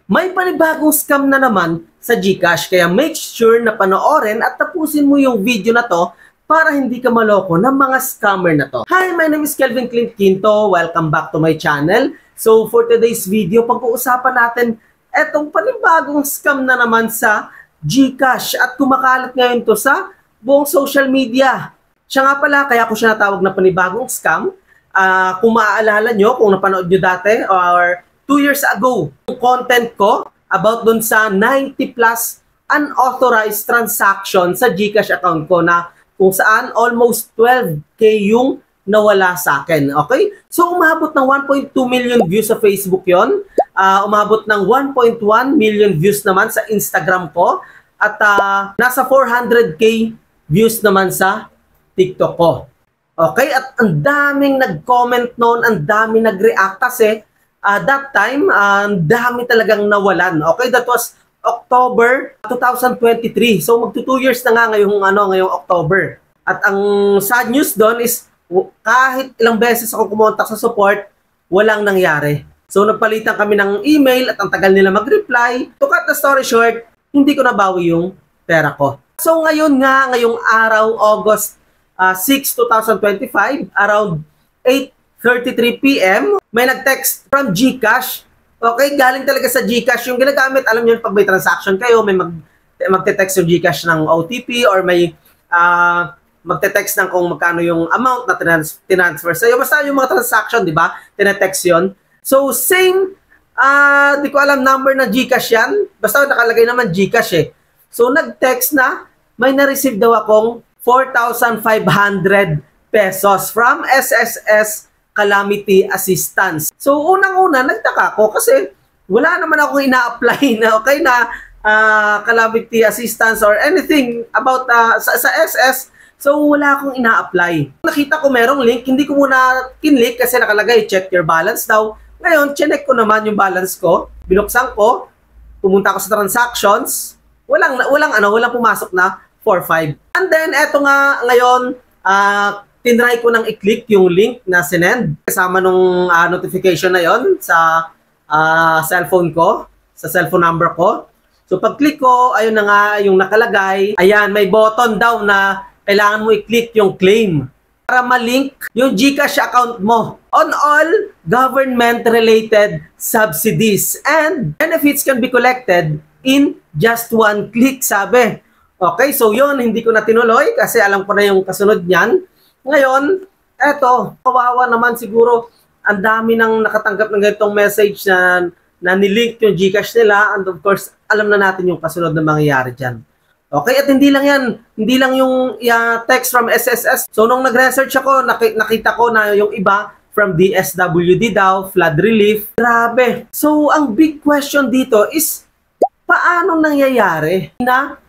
May panibagong scam na naman sa GCash, kaya make sure na panoorin at tapusin mo yung video na to para hindi ka maloko ng mga scammer na to. Hi, my name is Kelvin Clint Quinto. Welcome back to my channel. So for today's video, pag-uusapan natin etong panibagong scam na naman sa GCash at kumakalat ngayon to sa buong social media. Siya nga pala, kaya ko siya natawag na panibagong scam. Kung maaalala nyo, kung napanood nyo dati or 2 years ago, yung content ko about dun sa 90 plus unauthorized transaction sa GCash account ko na kung saan almost 12K yung nawala sa akin. Okay? So umabot ng 1.2 million views sa Facebook yon, umabot ng 1.1 million views naman sa Instagram ko, at nasa 400K views naman sa TikTok ko. Okay? At ang daming nag-comment noon, ang daming nag-react kasi that time, ang dami talagang nawalan. Okay? That was October 2023. So magto 2 years na nga ngayong October. At ang sad news doon is kahit ilang beses ako kumontak sa support, walang nangyari. So nagpalitan kami ng email at ang tagal nila mag-reply. To cut the story short, hindi ko nabawi yung pera ko. So ngayong araw, August 6, 2025, around 8:33 PM, may nag-text from GCash. Okay, galing talaga sa GCash yung ginagamit. Alam niyo, pag may transaction kayo, may magte-text yung GCash ng OTP or may magte-text ng kung magkano yung amount na tinransfer sa'yo. Basta yung mga transaction, di ba? Tinetext yun. So, same, di ko alam number na GCash yan. Basta nakalagay naman GCash eh. So, nag-text na may na-receive daw akong 4,500 pesos from SSS Calamity Assistance. So, unang-una, nagtaka ko kasi wala naman akong ina-apply na, okay, na Calamity Assistance or anything about sa SS. So, wala akong ina-apply. Nakita ko merong link, hindi ko muna kinlik kasi nakalagay, check your balance daw. Ngayon, chinek ko naman yung balance ko, binuksan ko, pumunta ako sa transactions, walang pumasok na 4,500. And then, eto nga ngayon, tinry ko nang i-click yung link na sinend kasama nung notification na yon sa cellphone ko, sa cellphone number ko. So pag-click ko, ayun na nga yung nakalagay. Ayan, may button daw na kailangan mo i-click yung claim para ma-link yung GCash account mo on all government-related subsidies and benefits can be collected in just one click, sabi. Okay, so yun, hindi ko na tinuloy kasi alam ko na yung kasunod niyan. Ngayon, eto, kawawa naman siguro, ang dami nang nakatanggap ng ganitong message na nilink yung GCash nila, and of course, alam na natin yung kasunod na mangyayari dyan. Okay, at hindi lang yung text from SSS. So nung nag-research ako, nakita ko na yung iba from DSWD daw, flood relief. Grabe. So ang big question dito is, paano nangyayari na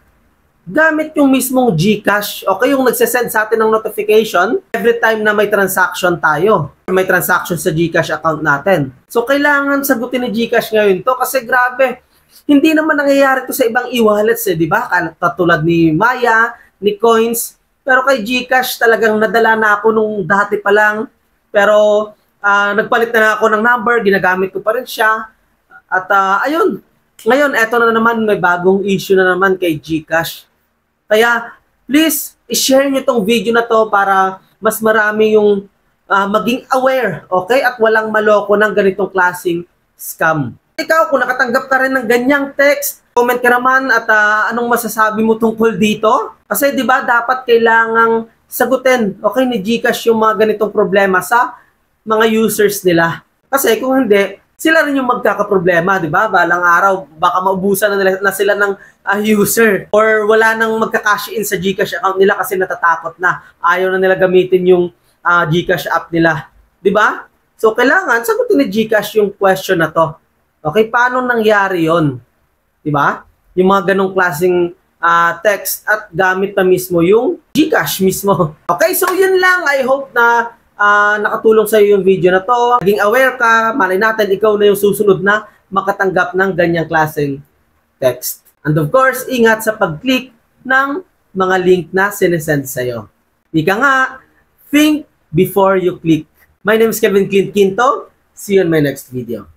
gamit yung mismong GCash, okay, yung nagsesend sa atin ng notification every time na may transaction tayo, may transaction sa GCash account natin. So kailangan sagutin ni GCash ngayon to kasi grabe, hindi naman nangyayari to sa ibang e-wallets eh, di ba? Katulad ni Maya, ni Coins, pero kay GCash talagang nadala na ako nung dati pa lang, pero nagpalit na ako ng number, ginagamit ko pa rin siya, at ayun, ngayon eto na naman, may bagong issue na naman kay GCash. Kaya, please, i-share nyo itong video na to para mas marami yung maging aware, okay? At walang maloko ng ganitong klaseng scam. Ikaw, kung nakatanggap ka rin ng ganyang text, comment ka naman at anong masasabi mo tungkol dito? Kasi, di ba, dapat kailangang sagutin, okay, ni GCash yung mga ganitong problema sa mga users nila. Kasi kung hindi, sila rin yung magkakaproblema, di ba? Balang araw, baka maubusan na sila ng user or wala nang magka-cash in sa GCash account nila kasi natatakot na. Ayaw na nila gamitin yung GCash app nila. Di ba? So, kailangan sagutin ni GCash yung question na to. Okay, paano nangyari yon? Di ba? Yung mga ganong klaseng text at gamit na mismo yung GCash mismo. Okay, so yun lang. I hope na nakatulong sa iyo yung video na to. Naging aware ka, malay natin ikaw na yung susunod na makatanggap ng ganyang klaseng text. And of course, ingat sa pag-click ng mga link na sinesend sa'yo. Ika nga, think before you click. My name is Kelvin Clint Quinto. See you in my next video.